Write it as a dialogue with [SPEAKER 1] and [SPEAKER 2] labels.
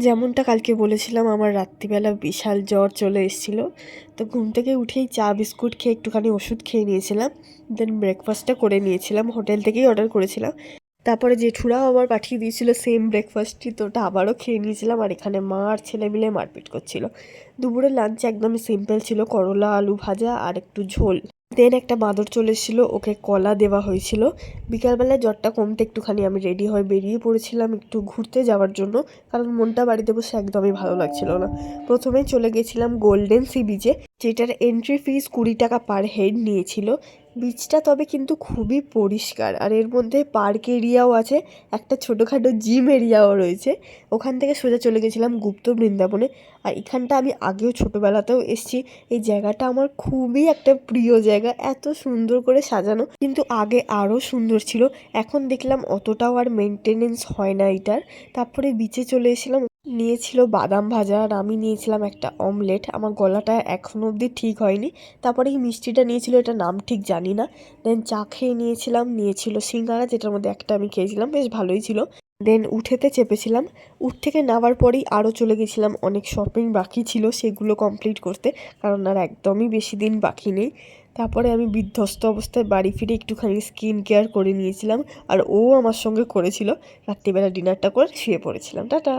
[SPEAKER 1] যেমনটা কালকে বলেছিলাম আমার রাত্রিবেলা বিশাল জ্বর চলে এসেছিলো। তো ঘুম থেকে উঠেই চা বিস্কুট খেয়ে একটুখানি ওষুধ খেয়ে নিয়েছিলাম। দেন ব্রেকফাস্টটা করে নিয়েছিলাম, হোটেল থেকেই অর্ডার করেছিলাম। তারপরে জেঠুরাও আবার পাঠিয়ে দিয়েছিল সেম ব্রেকফাস্টই, তো ওটা আবারও খেয়ে নিয়েছিলাম। আর এখানে মা আর ছেলে মিলে মারপিট করছিল। দুপুরের লাঞ্চ একদমই সিম্পল ছিল, করলা আলু ভাজা আর একটু ঝোল। দেন একটা বাঁদর চলে এসেছিলো, ওকে কলা দেওয়া হয়েছিল। বিকালবেলায় জ্বরটা কমতে একটুখানি আমি রেডি হয়ে বেরিয়ে পড়েছিলাম একটু ঘুরতে যাওয়ার জন্য, কারণ মনটা বাড়িতে বসে একদমই ভালো লাগছিল না। প্রথমেই চলে গেছিলাম গোল্ডেন সি বিচে, যেটার এন্ট্রি ফিস 20 টাকা পার হেড নিয়েছিল। বিচটা তবে কিন্তু খুবই পরিষ্কার, আর এর মধ্যে পার্ক এরিয়াও আছে, একটা ছোটোখাটো জিম এরিয়াও রয়েছে। ওখান থেকে সোজা চলে গেছিলাম গুপ্ত বৃন্দাবনে। আর এখানটা আমি আগেও ছোটোবেলাতেও এসেছি। এই জায়গাটা আমার খুবই একটা প্রিয় জায়গা, এত সুন্দর করে সাজানো, কিন্তু আগে আরও সুন্দর ছিল। এখন দেখলাম অতটাও আর মেনটেনেন্স হয় না এটার। তারপরে বিচে চলে এসেছিলাম, নিয়েছিল বাদাম ভাজা আর আমি নিয়েছিলাম একটা অমলেট। আমার গলাটা এখনও অবধি ঠিক হয়নি। তারপরে এই মিষ্টিটা নিয়েছিল, এটা নাম ঠিক জানি না। দেন চা খেয়ে নিয়েছিল সিঙ্গারা, যেটার মধ্যে একটা আমি খেয়েছিলাম, বেশ ভালোই ছিল। দেন উঠেতে চেপেছিলাম। উঠ থেকে নামার পরেই আরও চলে গেছিলাম, অনেক শপিং বাকি ছিল সেগুলো কমপ্লিট করতে, কারণ আর একদমই বেশি দিন বাকি নেই। তারপরে আমি বিধ্বস্ত অবস্থায় বাড়ি ফিরে একটুখানি স্কিন কেয়ার করে নিয়েছিলাম, আর ও আমার সঙ্গে করেছিল। রাত্রিবেলা ডিনারটা করে শুয়ে পড়েছিলাম। টাটা।